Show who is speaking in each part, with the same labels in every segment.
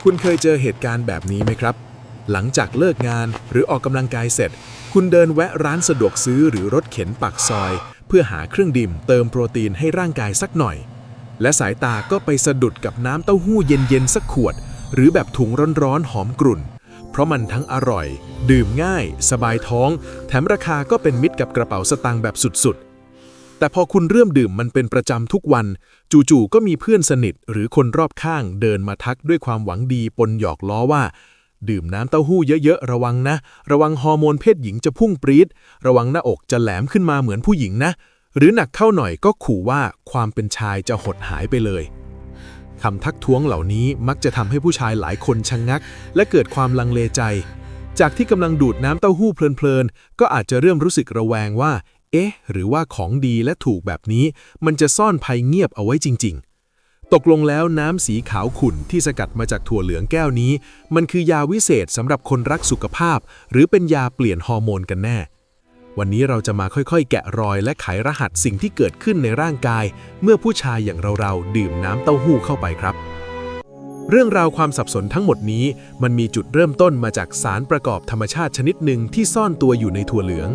Speaker 1: คุณเคยเจอเหตุการณ์แบบนี้ไหมครับหลังจากเลิกงานหรือออกกำลังกายเสร็จคุณเดินแวะร้านสะดวกซื้อหรือรถเข็นปากซอยเพื่อหาเครื่องดื่มเติมโปรตีนให้ร่างกายสักหน่อยและสายตาก็ไปสะดุดกับน้ำเต้าหู้เย็นๆสักขวดหรือแบบถุงร้อนๆหอมกรุ่นเพราะมันทั้งอร่อยดื่มง่ายสบายท้องแถมราคาก็เป็นมิตรกับกระเป๋าสตางค์แบบสุดๆแต่พอคุณเริ่มดื่มมันเป็นประจำทุกวันจู่ๆก็มีเพื่อนสนิทหรือคนรอบข้างเดินมาทักด้วยความหวังดีปนหยอกล้อว่าดื่มน้ำเต้าหู้เยอะๆระวังนะระวังฮอร์โมนเพศหญิงจะพุ่งปรี๊ดระวังหน้าอกจะแหลมขึ้นมาเหมือนผู้หญิงนะหรือหนักเข้าหน่อยก็ขู่ว่าความเป็นชายจะหดหายไปเลยคำทักท้วงเหล่านี้มักจะทำให้ผู้ชายหลายคนชะงักและเกิดความลังเลใจจากที่กำลังดูดน้ำเต้าหู้เพลินๆก็อาจจะเริ่มรู้สึกระแวงว่าเอ๊ะหรือว่าของดีและถูกแบบนี้มันจะซ่อนภัยเงียบเอาไว้จริงๆตกลงแล้วน้ำสีขาวขุ่นที่สกัดมาจากถั่วเหลืองแก้วนี้มันคือยาวิเศษสำหรับคนรักสุขภาพหรือเป็นยาเปลี่ยนฮอร์โมนกันแน่วันนี้เราจะมาค่อยๆแกะรอยและไขรหัสสิ่งที่เกิดขึ้นในร่างกายเมื่อผู้ชายอย่างเราๆดื่มน้ำเต้าหู้เข้าไปครับเรื่องราวความสับสนทั้งหมดนี้มันมีจุดเริ่มต้นมาจากสารประกอบธรรมชาติชนิดหนึ่งที่ซ่อนตัวอยู่ในถั่วเหลือง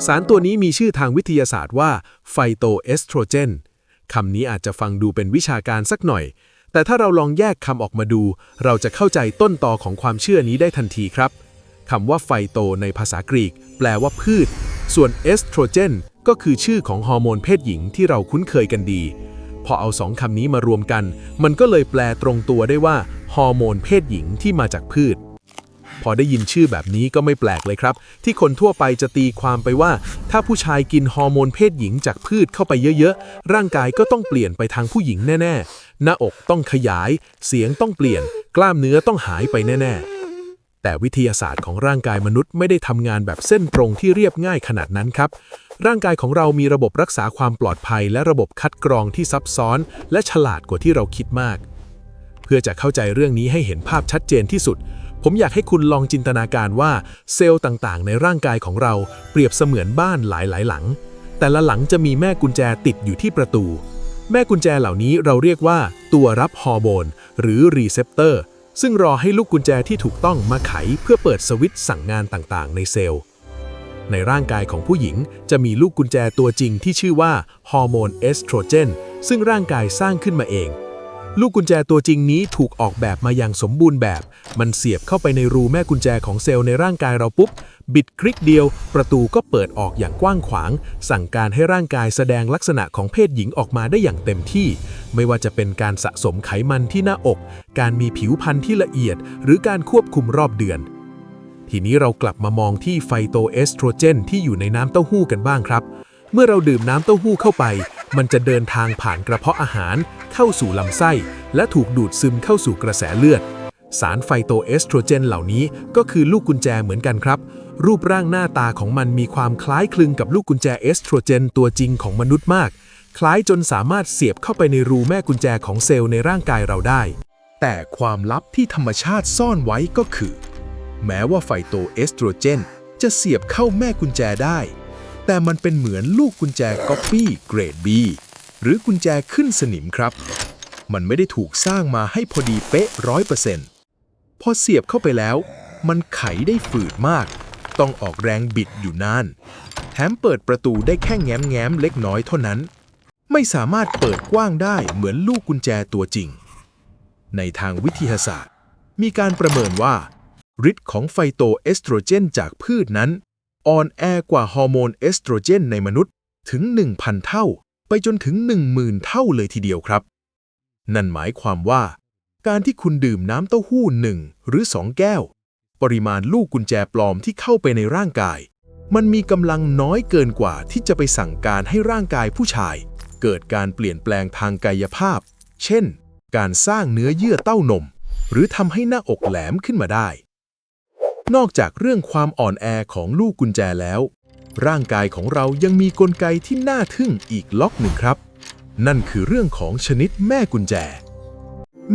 Speaker 1: สารตัวนี้มีชื่อทางวิทยาศาสตร์ว่าไฟโตเอสโตรเจนคำนี้อาจจะฟังดูเป็นวิชาการสักหน่อยแต่ถ้าเราลองแยกคำออกมาดูเราจะเข้าใจต้นตอของความเชื่อนี้ได้ทันทีครับคำว่าไฟโตในภาษากรีกแปลว่าพืชส่วนเอสโตรเจนก็คือชื่อของฮอร์โมนเพศหญิงที่เราคุ้นเคยกันดีพอเอาสองคำนี้มารวมกันมันก็เลยแปลตรงตัวได้ว่าฮอร์โมนเพศหญิงที่มาจากพืชพอได้ยินชื่อแบบนี้ก็ไม่แปลกเลยครับที่คนทั่วไปจะตีความไปว่าถ้าผู้ชายกินฮอร์โมนเพศหญิงจากพืชเข้าไปเยอะๆร่างกายก็ต้องเปลี่ยนไปทางผู้หญิงแน่ๆหน้าอกต้องขยายเสียงต้องเปลี่ยนกล้ามเนื้อต้องหายไปแน่ๆแต่วิทยาศาสตร์ของร่างกายมนุษย์ไม่ได้ทำงานแบบเส้นตรงที่เรียบง่ายขนาดนั้นครับร่างกายของเรามีระบบรักษาความปลอดภัยและระบบคัดกรองที่ซับซ้อนและฉลาดกว่าที่เราคิดมากเพื่อจะเข้าใจเรื่องนี้ให้เห็นภาพชัดเจนที่สุดผมอยากให้คุณลองจินตนาการว่าเซลล์ต่างๆในร่างกายของเราเปรียบเสมือนบ้านหลายๆหลังแต่ละหลังจะมีแม่กุญแจติดอยู่ที่ประตูแม่กุญแจเหล่านี้เราเรียกว่าตัวรับฮอร์โมนหรือรีเซปเตอร์ซึ่งรอให้ลูกกุญแจที่ถูกต้องมาไขเพื่อเปิดสวิตช์สั่งงานต่างๆในเซลล์ในร่างกายของผู้หญิงจะมีลูกกุญแจตัวจริงที่ชื่อว่าฮอร์โมนเอสโตรเจนซึ่งร่างกายสร้างขึ้นมาเองลูกกุญแจตัวจริงนี้ถูกออกแบบมาอย่างสมบูรณ์แบบมันเสียบเข้าไปในรูแม่กุญแจของเซลล์ในร่างกายเราปุ๊บบิดคลิกเดียวประตูก็เปิดออกอย่างกว้างขวางสั่งการให้ร่างกายแสดงลักษณะของเพศหญิงออกมาได้อย่างเต็มที่ไม่ว่าจะเป็นการสะสมไขมันที่หน้าอกการมีผิวพรรณที่ละเอียดหรือการควบคุมรอบเดือนทีนี้เรากลับมามองที่ไฟโตเอสโตรเจนที่อยู่ในน้ำเต้าหู้กันบ้างครับเมื่อเราดื่มน้ำเต้าหู้เข้าไปมันจะเดินทางผ่านกระเพาะอาหารเข้าสู่ลำไส้และถูกดูดซึมเข้าสู่กระแสเลือดสารไฟโตเอสโตรเจนเหล่านี้ก็คือลูกกุญแจเหมือนกันครับรูปร่างหน้าตาของมันมีความคล้ายคลึงกับลูกกุญแจเอสโตรเจนตัวจริงของมนุษย์มากคล้ายจนสามารถเสียบเข้าไปในรูแม่กุญแจของเซลล์ในร่างกายเราได้แต่ความลับที่ธรรมชาติซ่อนไว้ก็คือแม้ว่าไฟโตเอสโตรเจนจะเสียบเข้าแม่กุญแจได้แต่มันเป็นเหมือนลูกกุญแจก๊อปปี้เกรด B หรือกุญแจขึ้นสนิมครับมันไม่ได้ถูกสร้างมาให้พอดีเป๊ะ 100% พอเสียบเข้าไปแล้วมันไขได้ฝืดมากต้องออกแรงบิดอยู่นานแถมเปิดประตูได้แค่แง้มๆเล็กน้อยเท่านั้นไม่สามารถเปิดกว้างได้เหมือนลูกกุญแจตัวจริงในทางวิทยาศาสตร์มีการประเมินว่าฤทธิ์ของไฟโตเอสโตรเจนจากพืชนั้นอ่อนแอกว่าฮอร์โมนเอสโตรเจนในมนุษย์ถึง 1,000 เท่าไปจนถึง 10,000 เท่าเลยทีเดียวครับนั่นหมายความว่าการที่คุณดื่มน้ำเต้าหู้1หรือ2แก้วปริมาณลูกกุญแจปลอมที่เข้าไปในร่างกายมันมีกำลังน้อยเกินกว่าที่จะไปสั่งการให้ร่างกายผู้ชายเกิดการเปลี่ยนแปลงทางกายภาพเช่นการสร้างเนื้อเยื่อเต้านมหรือทำให้หน้าอกแหลมขึ้นมาได้นอกจากเรื่องความอ่อนแอของลูกกุญแจแล้วร่างกายของเรายังมีกลไกที่น่าทึ่งอีกล็อกหนึ่งครับนั่นคือเรื่องของชนิดแม่กุญแจ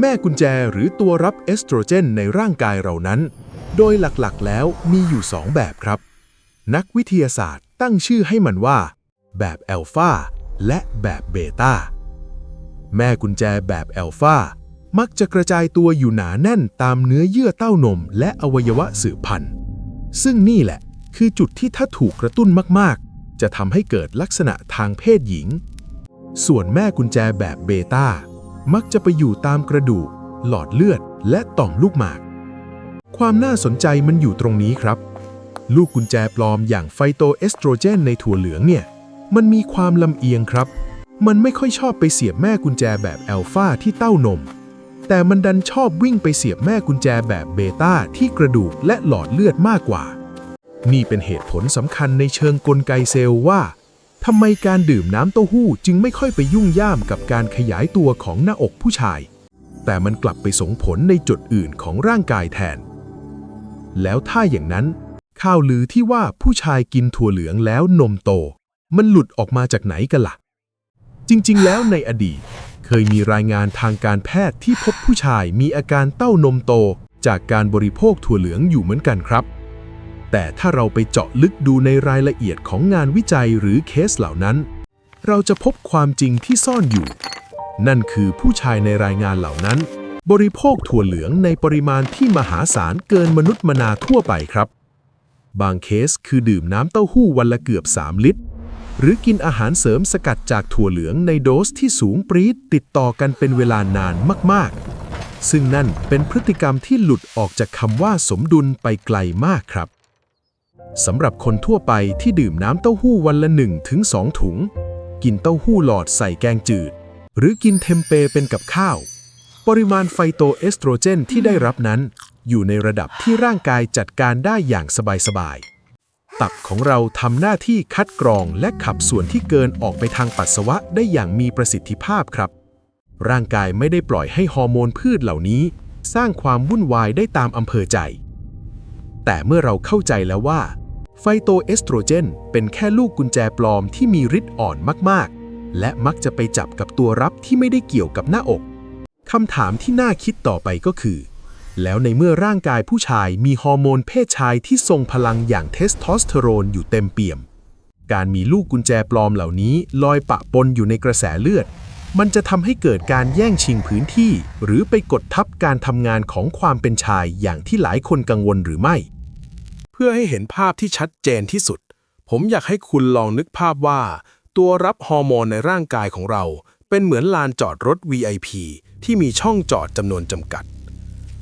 Speaker 1: แม่กุญแจหรือตัวรับเอสโตรเจนในร่างกายเรานั้นโดยหลักๆแล้วมีอยู่2แบบครับนักวิทยาศาสตร์ตั้งชื่อให้มันว่าแบบอัลฟาและแบบเบต้าแม่กุญแจแบบอัลฟา
Speaker 2: มักจะกระจายตัวอยู่หนาแน่นตามเนื้อเยื่อเต้านมและอวัยวะสืบพันธุ์ซึ่งนี่แหละคือจุดที่ถ้าถูกกระตุ้นมากๆจะทำให้เกิดลักษณะทางเพศหญิงส่วนแม่กุญแจแบบเบต้ามักจะไปอยู่ตามกระดูกหลอดเลือดและต่อมลูกหมากความน่าสนใจมันอยู่ตรงนี้ครับลูกกุญแจปลอมอย่างไฟโตเอสโตรเจนในถั่วเหลืองเนี่ยมันมีความลำเอียงครับมันไม่ค่อยชอบไปเสียบแม่กุญแจแบบแอลฟาที่เต้านมแต่มันดันชอบวิ่งไปเสียบแม่กุญแจแบบเบต้าที่กระดูกและหลอดเลือดมากกว่านี่เป็นเหตุผลสำคัญในเชิงกลไกเซลล์ว่าทำไมการดื่มน้ำเต้าหู้จึงไม่ค่อยไปยุ่งย่ามกับการขยายตัวของหน้าอกผู้ชายแต่มันกลับไปส่งผลในจุดอื่นของร่างกายแทนแล้วถ้าอย่างนั้นข่าวลือที่ว่าผู้ชายกินถั่วเหลืองแล้วนมโตมันหลุดออกมาจากไหนกันล่ะจริงๆแล้วในอดีตเคยมีรายงานทางการแพทย์ที่พบผู้ชายมีอาการเต้านมโตจากการบริโภคถั่วเหลืองอยู่เหมือนกันครับแต่ถ้าเราไปเจาะลึกดูในรายละเอียดของงานวิจัยหรือเคสเหล่านั้นเราจะพบความจริงที่ซ่อนอยู่นั่นคือผู้ชายในรายงานเหล่านั้นบริโภคถั่วเหลืองในปริมาณที่มหาศาลเกินมนุษย์มนาทั่วไปครับบางเคสคือดื่มน้ำเต้าหู้วันละเกือบ3 ลิตรหรือกินอาหารเสริมสกัดจากถั่วเหลืองในโดสที่สูงปรี๊ดติดต่อกันเป็นเวลานานมากๆซึ่งนั่นเป็นพฤติกรรมที่หลุดออกจากคำว่าสมดุลไปไกลมากครับสำหรับคนทั่วไปที่ดื่มน้ำเต้าหู้วันละ 1-2 ถุงกินเต้าหู้หลอดใส่แกงจืดหรือกินเทมเปเป็นกับข้าวปริมาณไฟโตเอสโตรเจนที่ได้รับนั้นอยู่ในระดับที่ร่างกายจัดการได้อย่างสบายๆตับของเราทำหน้าที่คัดกรองและขับส่วนที่เกินออกไปทางปัสสาวะได้อย่างมีประสิทธิภาพครับร่างกายไม่ได้ปล่อยให้ฮอร์โมนพืชเหล่านี้สร้างความวุ่นวายได้ตามอำเภอใจแต่เมื่อเราเข้าใจแล้วว่าไฟโตเอสโตรเจนเป็นแค่ลูกกุญแจปลอมที่มีฤทธิ์อ่อนมากๆและมักจะไปจับกับตัวรับที่ไม่ได้เกี่ยวกับหน้าอกคำถามที่น่าคิดต่อไปก็คือแล้วในเมื่อร่างกายผู้ชายมีฮอร์โมนเพศชายที่ทรงพลังอย่างเทสโทสเตอโรนอยู่เต็มเปี่ยมการมีลูกกุญแจปลอมเหล่านี้ลอยปะปนอยู่ในกระแสเลือดมันจะทำให้เกิดการแย่งชิงพื้นที่หรือไปกดทับการทำงานของความเป็นชายอย่างที่หลายคนกังวลหรือไม่
Speaker 1: เพื่อให้เห็นภาพที่ชัดเจนที่สุดผมอยากให้คุณลองนึกภาพว่าตัวรับฮอร์โมนในร่างกายของเราเป็นเหมือนลานจอดรถ VIP ที่มีช่องจอดจำนวนจำกัด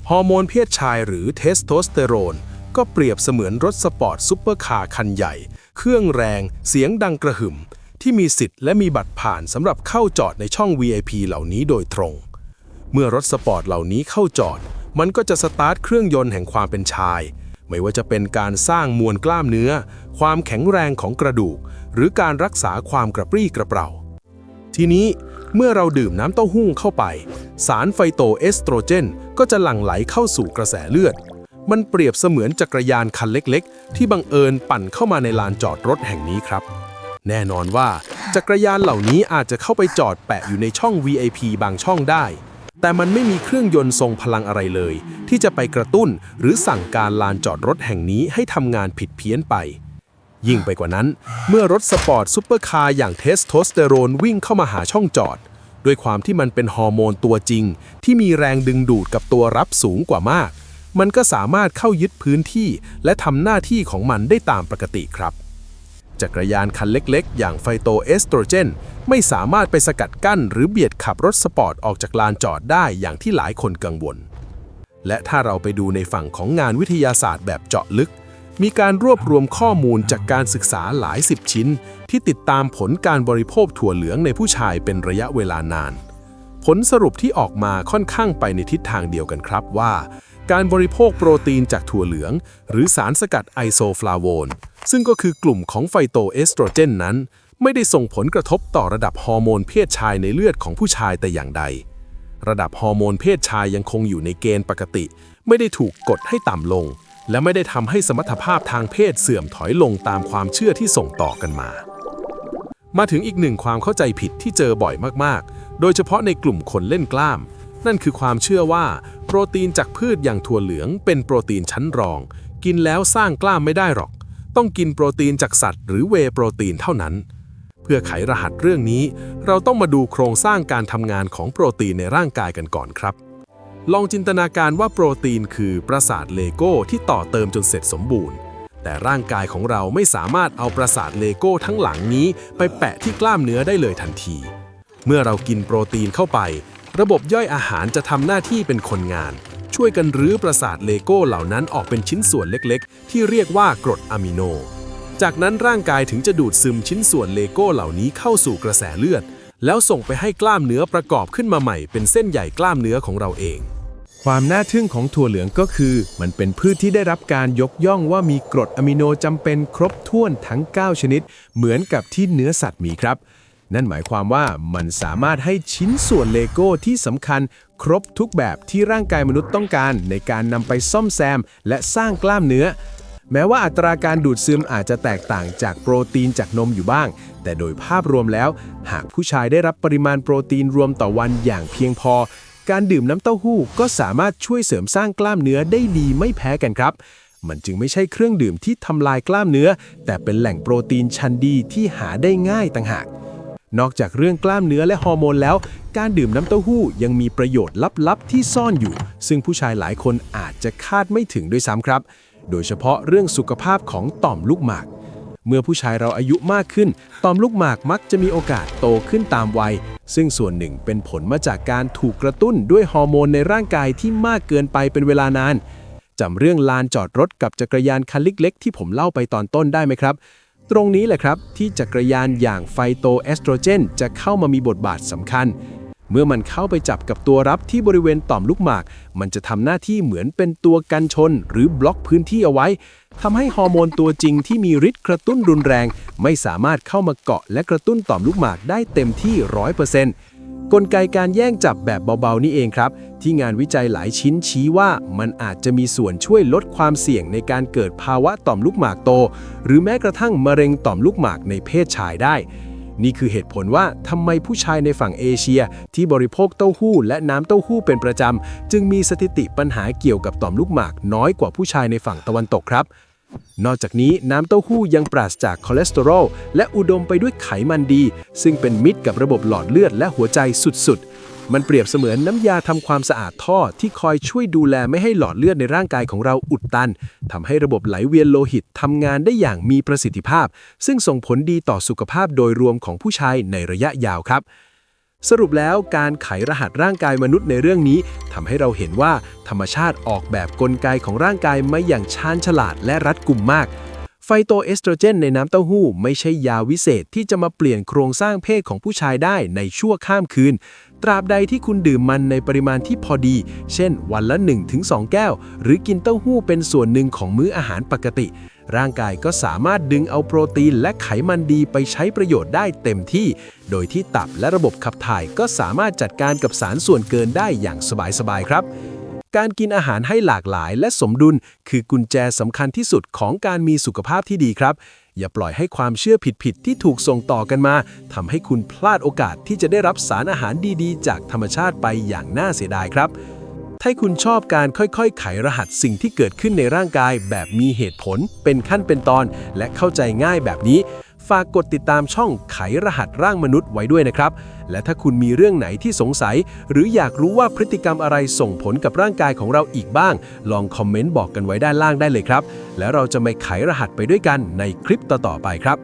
Speaker 1: ฮอร์โมนเพศชายหรือเทสโทสเตอโรนก็เปรียบเสมือนรถสปอร์ตซุปเปอร์คาร์คันใหญ่เครื่องแรงเสียงดังกระหึ่มที่มีสิทธิ์และมีบัตรผ่านสำหรับเข้าจอดในช่อง VIP เหล่านี้โดยตรงเมื่อรถสปอร์ตเหล่านี้เข้าจอดมันก็จะสตาร์ทเครื่องยนต์แห่งความเป็นชายไม่ว่าจะเป็นการสร้างมวลกล้ามเนื้อความแข็งแรงของกระดูกหรือการรักษาความกระปรี้กระเปร่าทีนี้เมื่อเราดื่มน้ำเต้าหู้เข้าไปสารไฟโตเอสโตรเจนก็จะหลั่งไหลเข้าสู่กระแสเลือดมันเปรียบเสมือนจักรยานคันเล็กๆที่บังเอิญปั่นเข้ามาในลานจอดรถแห่งนี้ครับแน่นอนว่าจักรยานเหล่านี้อาจจะเข้าไปจอดแปะอยู่ในช่อง VIP บางช่องได้แต่มันไม่มีเครื่องยนต์ทรงพลังอะไรเลยที่จะไปกระตุ้นหรือสั่งการลานจอดรถแห่งนี้ให้ทำงานผิดเพี้ยนไปยิ่งไปกว่านั้นเมื่อรถสปอร์ตซุปเปอร์คาร์อย่างเทสโทสเตอโรนวิ่งเข้ามาหาช่องจอดด้วยความที่มันเป็นฮอร์โมนตัวจริงที่มีแรงดึงดูดกับตัวรับสูงกว่ามากมันก็สามารถเข้ายึดพื้นที่และทำหน้าที่ของมันได้ตามปกติครับจักรยานคันเล็กๆอย่างไฟโตเอสโตรเจนไม่สามารถไปสกัดกั้นหรือเบียดขับรถสปอร์ตออกจากลานจอดได้อย่างที่หลายคนกังวลและถ้าเราไปดูในฝั่งของงานวิทยาศาสตร์แบบเจาะลึกมีการรวบรวมข้อมูลจากการศึกษาหลาย10 ชิ้นที่ติดตามผลการบริโภคถั่วเหลืองในผู้ชายเป็นระยะเวลานานผลสรุปที่ออกมาค่อนข้างไปในทิศทางเดียวกันครับว่าการบริโภคโปรตีนจากถั่วเหลืองหรือสารสกัดไอโซฟลาโวนซึ่งก็คือกลุ่มของไฟโตเอสโตรเจนนั้นไม่ได้ส่งผลกระทบต่อระดับฮอร์โมนเพศชายในเลือดของผู้ชายแต่อย่างใดระดับฮอร์โมนเพศชายยังคงอยู่ในเกณฑ์ปกติไม่ได้ถูกกดให้ต่ำลงและไม่ได้ทำให้สมรรถภาพทางเพศเสื่อมถอยลงตามความเชื่อที่ส่งต่อกันมาถึงอีกหนึ่งความเข้าใจผิดที่เจอบ่อยมากๆโดยเฉพาะในกลุ่มคนเล่นกล้ามนั่นคือความเชื่อว่าโปรตีนจากพืชอย่างถั่วเหลืองเป็นโปรตีนชั้นรองกินแล้วสร้างกล้ามไม่ได้หรอกต้องกินโปรตีนจากสัตว์หรือเวย์โปรตีนเท่านั้นเพื่อไขรหัสเรื่องนี้เราต้องมาดูโครงสร้างการทำงานของโปรตีนในร่างกายกันก่อนครับ
Speaker 3: ลองจินตนาการว่าโปรตีนคือปราสาทเลโก้ที่ต่อเติมจนเสร็จสมบูรณ์แต่ร่างกายของเราไม่สามารถเอาปราสาทเลโก้ทั้งหลังนี้ไปแปะที่กล้ามเนื้อได้เลยทันทีเมื่อเรากินโปรตีนเข้าไประบบย่อยอาหารจะทำหน้าที่เป็นคนงานช่วยกันรื้อปราสาทเลโก้เหล่านั้นออกเป็นชิ้นส่วนเล็กๆที่เรียกว่ากรดอะมิโนจากนั้นร่างกายถึงจะดูดซึมชิ้นส่วนเลโก้เหล่านี้เข้าสู่กระแสเลือดแล้วส่งไปให้กล้ามเนื้อประกอบขึ้นมาใหม่เป็นเส้นใหญ่กล้ามเนื้อของเราเอง
Speaker 2: ความน่าทึ่งของถั่วเหลืองก็คือมันเป็นพืชที่ได้รับการยกย่องว่ามีกรดอะมิโนจำเป็นครบถ้วนทั้ง 9 ชนิดเหมือนกับที่เนื้อสัตว์มีครับนั่นหมายความว่ามันสามารถให้ชิ้นส่วนเลโก้ที่สำคัญครบทุกแบบที่ร่างกายมนุษย์ต้องการในการนำไปซ่อมแซมและสร้างกล้ามเนื้อแม้ว่าอัตราการดูดซึมอาจจะแตกต่างจากโปรตีนจากนมอยู่บ้างแต่โดยภาพรวมแล้วหากผู้ชายได้รับปริมาณโปรตีนรวมต่อวันอย่างเพียงพอการดื่มน้ำเต้าหู้ก็สามารถช่วยเสริมสร้างกล้ามเนื้อได้ดีไม่แพ้กันครับมันจึงไม่ใช่เครื่องดื่มที่ทำลายกล้ามเนื้อแต่เป็นแหล่งโปรตีนชั้นดีที่หาได้ง่ายต่างหากนอกจากเรื่องกล้ามเนื้อและฮอร์โมนแล้วการดื่มน้ำเต้าหู้ยังมีประโยชน์ลับๆที่ซ่อนอยู่ซึ่งผู้ชายหลายคนอาจจะคาดไม่ถึงด้วยซ้ำครับโดยเฉพาะเรื่องสุขภาพของต่อมลูกหมากเมื่อผู้ชายเราอายุมากขึ้นต่อมลูกหมากมักจะมีโอกาสโตขึ้นตามวัยซึ่งส่วนหนึ่งเป็นผลมาจากการถูกกระตุ้นด้วยฮอร์โมนในร่างกายที่มากเกินไปเป็นเวลานานจำเรื่องลานจอดรถกับจักรยานคันเล็กๆที่ผมเล่าไปตอนต้นได้ไหมครับตรงนี้แหละครับที่จักรยานอย่างไฟโตเอสโตรเจนจะเข้ามามีบทบาทสำคัญเมื่อมันเข้าไปจับกับตัวรับที่บริเวณต่อมลูกหมากมันจะทำหน้าที่เหมือนเป็นตัวกันชนหรือบล็อกพื้นที่เอาไว้ทำให้ฮอร์โมนตัวจริงที่มีฤทธิ์กระตุ้นรุนแรงไม่สามารถเข้ามาเกาะและกระตุ้นต่อมลูกหมากได้เต็มที่ 100%กลไกการแย่งจับแบบเบาๆนี่เองครับที่งานวิจัยหลายชิ้นชี้ว่ามันอาจจะมีส่วนช่วยลดความเสี่ยงในการเกิดภาวะต่อมลูกหมากโตหรือแม้กระทั่งมะเร็งต่อมลูกหมากในเพศชายได้นี่คือเหตุผลว่าทำไมผู้ชายในฝั่งเอเชียที่บริโภคเต้าหู้และน้ำเต้าหู้เป็นประจำจึงมีสถิติปัญหาเกี่ยวกับต่อมลูกหมากน้อยกว่าผู้ชายในฝั่งตะวันตกครับนอกจากนี้น้ำเต้าหู้ยังปราศจากคอเลสเตอรอลและอุดมไปด้วยไขมันดีซึ่งเป็นมิตรกับระบบหลอดเลือดและหัวใจสุดๆมันเปรียบเสมือนน้ำยาทำความสะอาดท่อที่คอยช่วยดูแลไม่ให้หลอดเลือดในร่างกายของเราอุดตันทำให้ระบบไหลเวียนโลหิตทำงานได้อย่างมีประสิทธิภาพซึ่งส่งผลดีต่อสุขภาพโดยรวมของผู้ชายในระยะยาวครับสรุปแล้วการไขรหัสร่างกายมนุษย์ในเรื่องนี้ทำให้เราเห็นว่าธรรมชาติออกแบบกลไกของร่างกายมาอย่างชาญฉลาดและรัดกุมมากไฟโตเอสโตรเจนในน้ำเต้าหู้ไม่ใช่ยาวิเศษที่จะมาเปลี่ยนโครงสร้างเพศของผู้ชายได้ในชั่วข้ามคืนตราบใดที่คุณดื่มมันในปริมาณที่พอดีเช่นวันละ 1-2 แก้วหรือกินเต้าหู้เป็นส่วนหนึ่งของมื้ออาหารปกติร่างกายก็สามารถดึงเอาโปรตีนและไขมันดีไปใช้ประโยชน์ได้เต็มที่โดยที่ตับและระบบขับถ่ายก็สามารถจัดการกับสารส่วนเกินได้อย่างสบายๆครับการกินอาหารให้หลากหลายและสมดุลคือกุญแจสำคัญที่สุดของการมีสุขภาพที่ดีครับอย่าปล่อยให้ความเชื่อผิดๆที่ถูกส่งต่อกันมาทำให้คุณพลาดโอกาสที่จะได้รับสารอาหารดีๆจากธรรมชาติไปอย่างน่าเสียดายครับถ้าคุณชอบการค่อยๆไขรหัสสิ่งที่เกิดขึ้นในร่างกายแบบมีเหตุผลเป็นขั้นเป็นตอนและเข้าใจง่ายแบบนี้ฝากกดติดตามช่องไขรหัสร่างมนุษย์ไว้ด้วยนะครับและถ้าคุณมีเรื่องไหนที่สงสัยหรืออยากรู้ว่าพฤติกรรมอะไรส่งผลกับร่างกายของเราอีกบ้างลองคอมเมนต์บอกกันไว้ด้านล่างได้เลยครับแล้วเราจะมาไขรหัสไปด้วยกันในคลิปต่อๆไปครับ